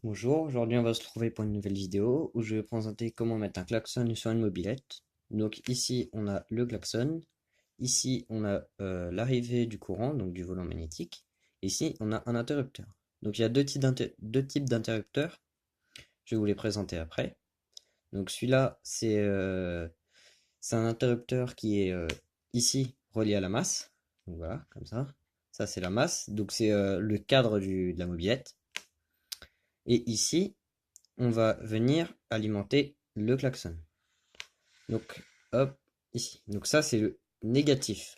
Bonjour, aujourd'hui on va se retrouver pour une nouvelle vidéo où je vais présenter comment mettre un klaxon sur une mobilette. Donc ici on a le klaxon, ici on a l'arrivée du courant, donc du volant magnétique, ici on a un interrupteur. Donc il y a deux types d'interrupteurs, je vais vous les présenter après. Donc celui-là c'est un interrupteur qui est ici relié à la masse, donc voilà, comme ça c'est la masse, donc c'est le cadre de la mobilette. Et ici, on va venir alimenter le klaxon. Donc, hop, ici. Donc ça, c'est le négatif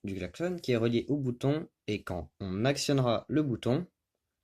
du klaxon qui est relié au bouton. Et quand on actionnera le bouton,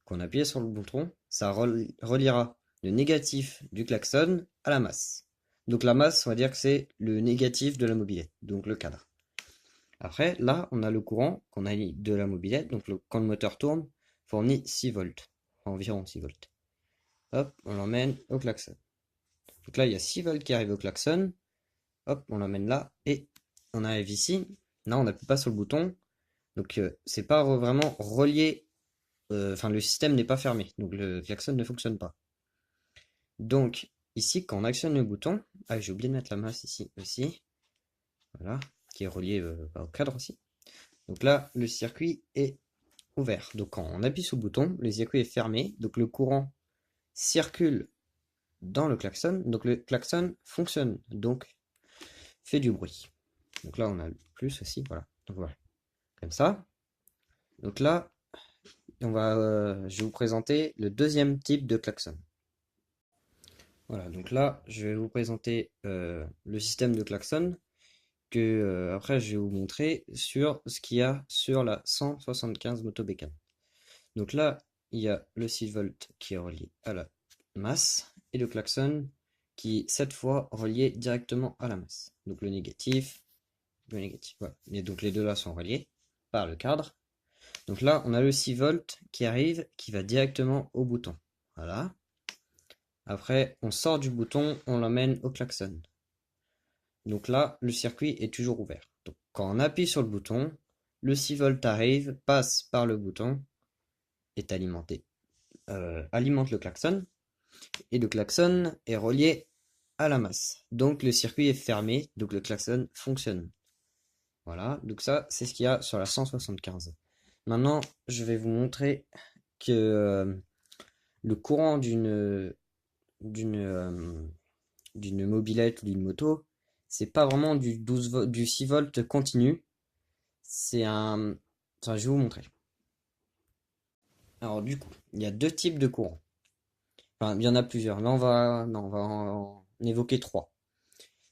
qu'on appuie sur le bouton, ça reliera le négatif du klaxon à la masse. Donc la masse, on va dire que c'est le négatif de la mobilette, donc le cadre. Après, là, on a le courant qu'on a de la mobilette. Donc quand le moteur tourne, fournit 6 volts, environ 6 volts. Hop, on l'emmène au klaxon. Donc là, il y a 6 volts qui arrivent au klaxon. Hop, on l'emmène là. Et on arrive ici. Là, on n'appuie pas sur le bouton. Donc, c'est pas vraiment relié. Enfin, le système n'est pas fermé. Donc, le klaxon ne fonctionne pas. Donc, ici, quand on actionne le bouton. Ah, j'ai oublié de mettre la masse ici aussi. Voilà. Qui est relié au cadre aussi. Donc là, le circuit est ouvert. Donc, quand on appuie sur le bouton, le circuit est fermé. Donc, le courant circule dans le klaxon. Donc, le klaxon fonctionne. Donc, fait du bruit. Donc là, on a le plus aussi, voilà. Donc voilà, comme ça. Donc là, je vais vous présenter le deuxième type de klaxon. Voilà, donc là, je vais vous présenter le système de klaxon que après je vais vous montrer sur ce qu'il y a sur la 175 motobécane. Donc là, il y a le 6 volts qui est relié à la masse et le klaxon qui est cette fois relié directement à la masse. Donc le négatif, voilà. Et donc les deux là sont reliés par le cadre. Donc là, on a le 6 volts qui arrive, qui va directement au bouton. Voilà. Après, on sort du bouton, on l'emmène au klaxon. Donc là, le circuit est toujours ouvert. Donc quand on appuie sur le bouton, le 6 volts arrive, passe par le bouton, est alimenté, alimente le klaxon, et le klaxon est relié à la masse. Donc le circuit est fermé, donc le klaxon fonctionne. Voilà, donc ça, c'est ce qu'il y a sur la 175. Maintenant, je vais vous montrer que le courant d'une d'une mobilette ou d'une moto, c'est pas vraiment du 6 volts continu. C'est un. Enfin, je vais vous montrer. Alors, du coup, il y a deux types de courant. Enfin, il y en a plusieurs. Là, on va en évoquer trois.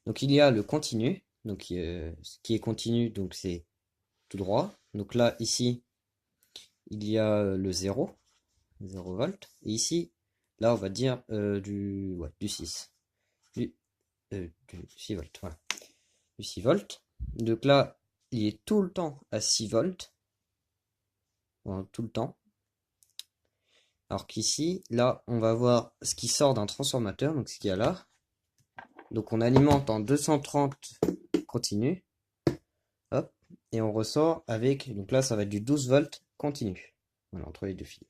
Donc, il y a le continu. Donc, ce qui est continu, donc c'est tout droit. Donc là, ici, il y a le 0 volts. Et ici, là, on va dire du 6. Du 6 volts, voilà. Du 6 volts. Donc là, il est tout le temps à 6 volts. Voilà, tout le temps. Alors qu'ici, là, on va voir ce qui sort d'un transformateur, donc ce qu'il y a là. Donc on alimente en 230 continu. Hop. Et on ressort avec, donc là, ça va être du 12 volts continu. Voilà, entre les deux fils.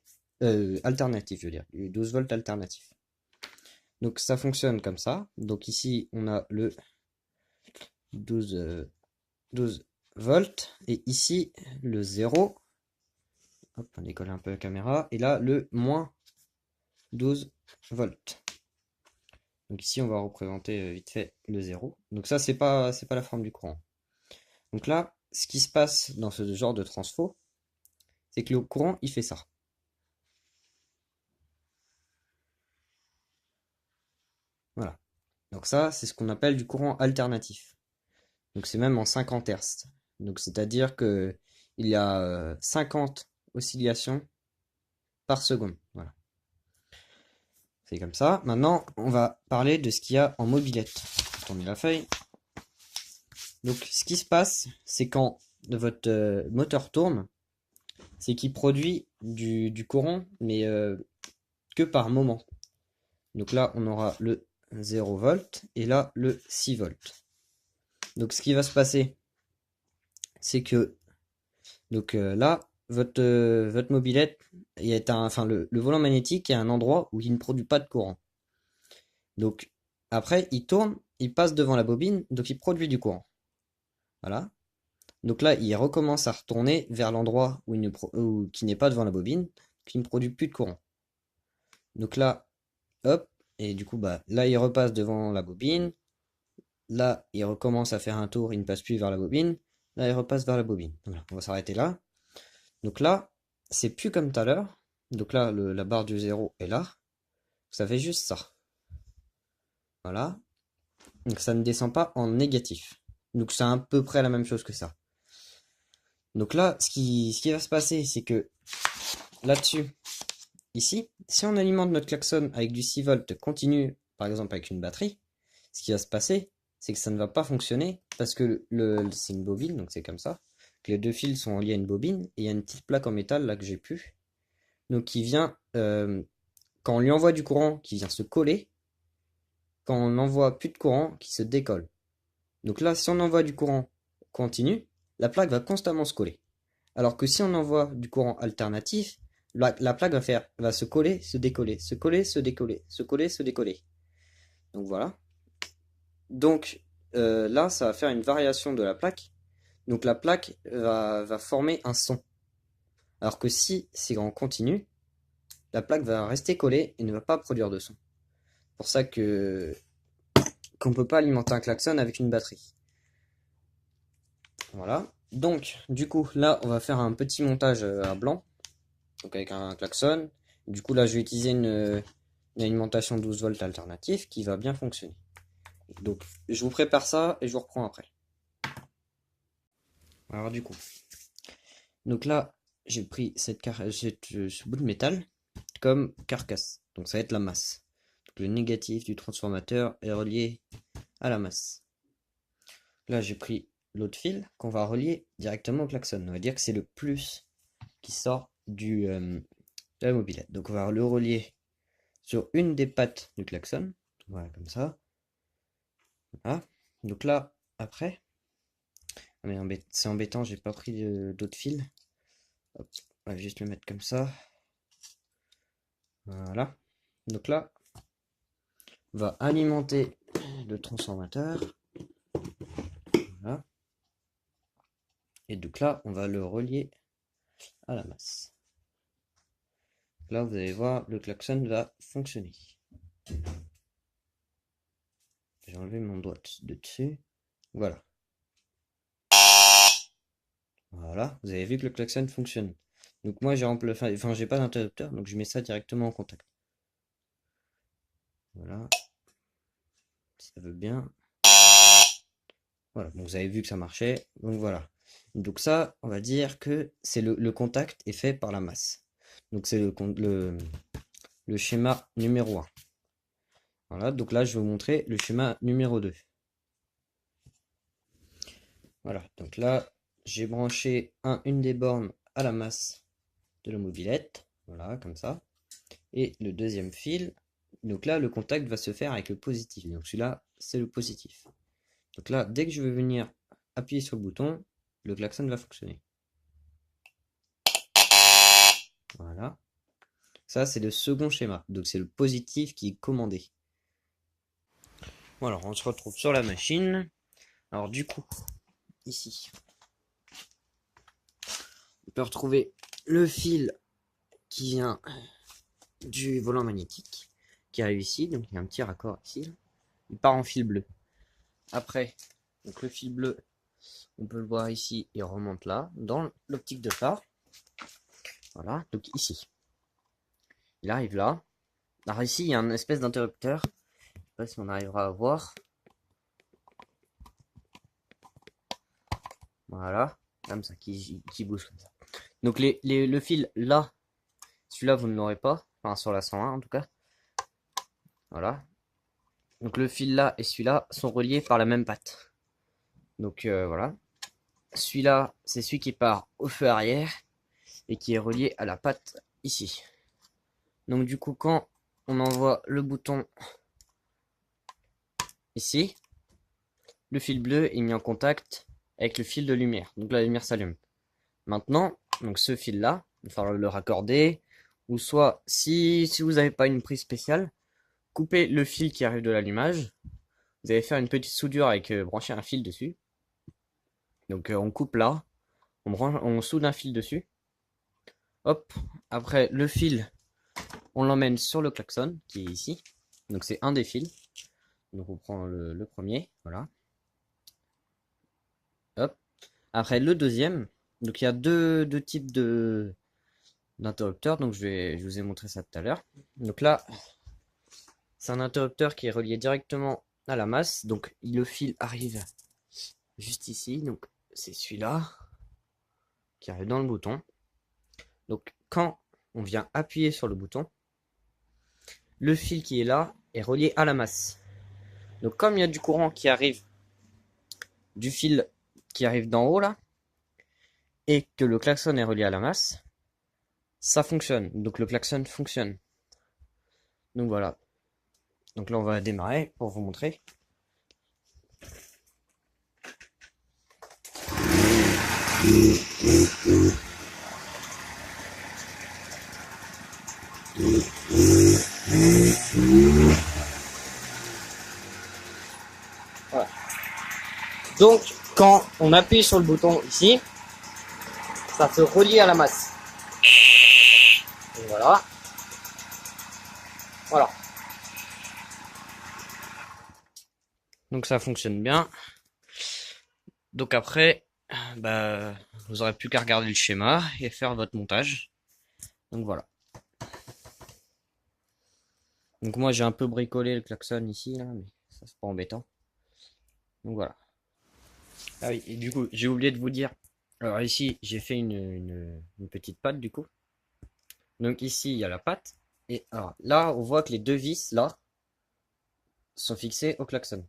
Alternatif, je veux dire. Du 12 volts alternatif. Donc ça fonctionne comme ça. Donc ici, on a le 12 volts. Et ici, le 0. Hop, on décolle un peu la caméra. Et là, le moins 12 volts. Donc ici, on va représenter vite fait le 0. Donc ça, c'est pas la forme du courant. Donc là, ce qui se passe dans ce genre de transfo, c'est que le courant, il fait ça. Voilà. Donc ça, c'est ce qu'on appelle du courant alternatif. Donc c'est même en 50 Hz. Donc c'est-à-dire que il y a 50 oscillations par seconde. Voilà. C'est comme ça. Maintenant, on va parler de ce qu'il y a en mobilette. Tournez la feuille. Donc ce qui se passe, c'est quand votre moteur tourne, c'est qu'il produit du courant, mais que par moment. Donc là, on aura le 0 volts et là, le 6 volts. Donc ce qui va se passer, c'est que là, votre mobilette enfin le volant magnétique est un endroit où il ne produit pas de courant. Donc après, il tourne, il passe devant la bobine, donc il produit du courant. Voilà. Donc là, il recommence à retourner vers l'endroit qui n'est pas devant la bobine, qui ne produit plus de courant. Donc là, hop, et du coup, bah, là, il repasse devant la bobine. Là, il recommence à faire un tour, il ne passe plus vers la bobine. Là, il repasse vers la bobine. Voilà, on va s'arrêter là. Donc là, c'est plus comme tout à l'heure. Donc là, la barre du 0 est là. Ça fait juste ça. Voilà. Donc ça ne descend pas en négatif. Donc c'est à peu près la même chose que ça. Donc là, ce qui va se passer, c'est que là-dessus, ici, si on alimente notre klaxon avec du 6 volts continu, par exemple avec une batterie, ce qui va se passer, c'est que ça ne va pas fonctionner parce que c'est une bobine, donc c'est comme ça. Que les deux fils sont liés à une bobine et il y a une petite plaque en métal là que j'ai pu. Donc qui vient, quand on lui envoie du courant, qui vient se coller, quand on envoie plus de courant, qui se décolle. Donc là, si on envoie du courant continu, la plaque va constamment se coller. Alors que si on envoie du courant alternatif, la plaque va se coller, se décoller, se coller, se décoller, se coller, se décoller. Donc voilà. Donc là, ça va faire une variation de la plaque. Donc la plaque va former un son. Alors que si c'est en continu, la plaque va rester collée et ne va pas produire de son. C'est pour ça qu'on ne peut pas alimenter un klaxon avec une batterie. Voilà. Donc, du coup, là, on va faire un petit montage à blanc. Donc avec un klaxon. Du coup, là, je vais utiliser une alimentation 12 volts alternative qui va bien fonctionner. Donc, je vous prépare ça et je vous reprends après. Alors, du coup, donc là, j'ai pris ce bout de métal comme carcasse. Donc, ça va être la masse. Donc, le négatif du transformateur est relié à la masse. Là, j'ai pris l'autre fil qu'on va relier directement au klaxon. On va dire que c'est le plus qui sort de la mobilette. Donc, on va le relier sur une des pattes du klaxon. Voilà, comme ça. Voilà. Donc là, après, ah, mais c'est embêtant, j'ai pas pris d'autres fils. Hop, on va juste le mettre comme ça. Voilà. Donc là, on va alimenter le transformateur. Voilà. Et donc là, on va le relier à la masse. Là, vous allez voir, le klaxon va fonctionner. J'ai enlevé mon doigt de dessus. Voilà. Voilà, vous avez vu que le klaxon fonctionne. Donc moi, j'ai pas d'interrupteur, donc je mets ça directement en contact. Voilà. Ça veut bien. Voilà, donc vous avez vu que ça marchait. Donc voilà. Donc ça, on va dire que c'est le contact est fait par la masse. Donc c'est le schéma numéro 1. Voilà, donc là, je vais vous montrer le schéma numéro 2. Voilà, donc là, j'ai branché une des bornes à la masse de la mobilette. Voilà, comme ça. Et le deuxième fil, donc là, le contact va se faire avec le positif. Donc celui-là, c'est le positif. Donc là, dès que je vais venir appuyer sur le bouton, le klaxon va fonctionner. Voilà. Ça, c'est le second schéma. Donc c'est le positif qui est commandé. Bon, alors on se retrouve sur la machine. Alors du coup, ici, on peut retrouver le fil qui vient du volant magnétique, qui arrive ici. Donc il y a un petit raccord ici. Il part en fil bleu. Après, donc le fil bleu, on peut le voir ici, il remonte là, dans l'optique de phare. Voilà, donc ici. Il arrive là. Alors ici, il y a un espèce d'interrupteur. Je sais pas si on arrivera à voir. Voilà, comme ça, qui bouge comme ça. Donc le fil là, celui-là vous ne l'aurez pas, enfin sur la 101 en tout cas. Voilà. Donc le fil là et celui-là sont reliés par la même patte. Donc voilà. Celui-là, c'est celui qui part au feu arrière et qui est relié à la patte ici. Donc du coup, quand on envoie le bouton ici, le fil bleu est mis en contact avec le fil de lumière. Donc la lumière s'allume. Maintenant, Donc ce fil-là, il va falloir le raccorder. Ou soit, si vous n'avez pas une prise spéciale, coupez le fil qui arrive de l'allumage. Vous allez faire une petite soudure avec brancher un fil dessus. Donc on coupe là, on soude un fil dessus. Hop, après le fil, on l'emmène sur le klaxon qui est ici. Donc c'est un des fils. Donc on prend le premier, voilà. Hop. Après le deuxième. Donc il y a deux types d'interrupteurs. Donc je vous ai montré ça tout à l'heure. Donc là, c'est un interrupteur qui est relié directement à la masse. Donc le fil arrive juste ici. Donc c'est celui-là qui arrive dans le bouton. Donc quand on vient appuyer sur le bouton, le fil qui est là est relié à la masse. Donc comme il y a du courant qui arrive du fil qui arrive d'en haut là, et que le klaxon est relié à la masse, ça fonctionne. Donc le klaxon fonctionne. Donc voilà. Donc là on va démarrer pour vous montrer. Voilà. Donc quand on appuie sur le bouton ici, ça se relie à la masse. Donc voilà. Voilà. Donc ça fonctionne bien. Donc après, bah, vous aurez plus qu'à regarder le schéma et faire votre montage. Donc voilà. Donc moi j'ai un peu bricolé le klaxon ici là, mais ça c'est pas embêtant. Donc voilà. Ah oui, et du coup j'ai oublié de vous dire. Alors ici j'ai fait une petite patte du coup. Donc ici il y a la patte. Et alors là on voit que les deux vis là sont fixées au klaxon.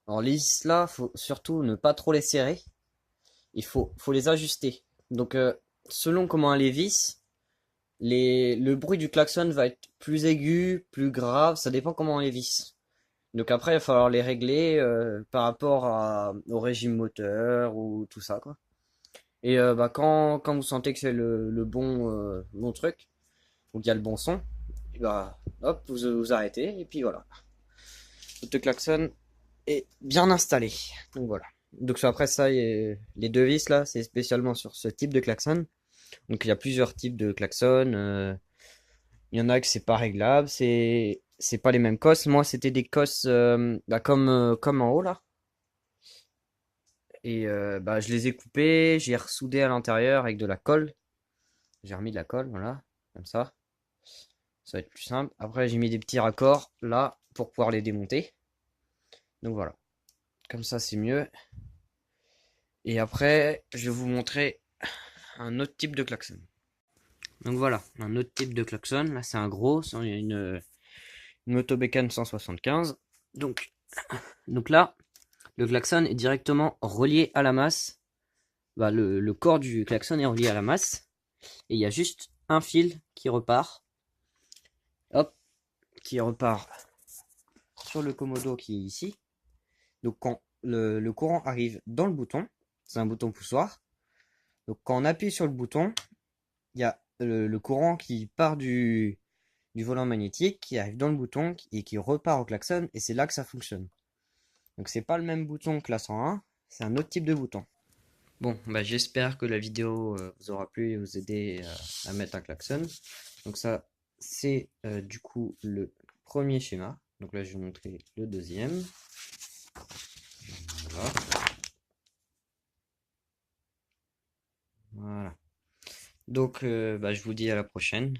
Alors les vis là, faut surtout ne pas trop les serrer. Il faut les ajuster. Donc selon comment elle est vis, le bruit du klaxon va être plus aigu, plus grave, ça dépend comment on les visse. Donc après, il va falloir les régler par rapport au régime moteur ou tout ça, quoi. Et bah, quand vous sentez que c'est le bon truc, ou qu'il y a le bon son, et bah, hop, vous arrêtez, et puis voilà. Votre klaxon est bien installé. Donc voilà. Donc après ça, les deux vis là, c'est spécialement sur ce type de klaxon. Donc il y a plusieurs types de klaxons. Il y en a que c'est pas réglable, c'est pas les mêmes cosses. Moi, c'était des cosses bah, comme en haut là. Et bah, je les ai coupés, j'ai ressoudé à l'intérieur avec de la colle. J'ai remis de la colle, voilà, comme ça. Ça va être plus simple. Après, j'ai mis des petits raccords là pour pouvoir les démonter. Donc voilà, comme ça c'est mieux. Et après, je vais vous montrer un autre type de klaxon. Donc voilà, un autre type de klaxon. Là, c'est un gros, c'est une Moto Bécane 175. Donc là, le klaxon est directement relié à la masse. Bah, le corps du klaxon est relié à la masse. Et il y a juste un fil qui repart. Hop, qui repart sur le commodo qui est ici. Donc quand le courant arrive dans le bouton, c'est un bouton poussoir. Donc quand on appuie sur le bouton, il y a le courant qui part du volant magnétique, qui arrive dans le bouton et qui repart au klaxon. Et c'est là que ça fonctionne. Donc c'est pas le même bouton que la 101, c'est un autre type de bouton. Bon, bah j'espère que la vidéo vous aura plu et vous aider à mettre un klaxon. Donc ça, c'est du coup le premier schéma. Donc là, je vais vous montrer le deuxième. Voilà. Voilà. Donc, bah, je vous dis à la prochaine.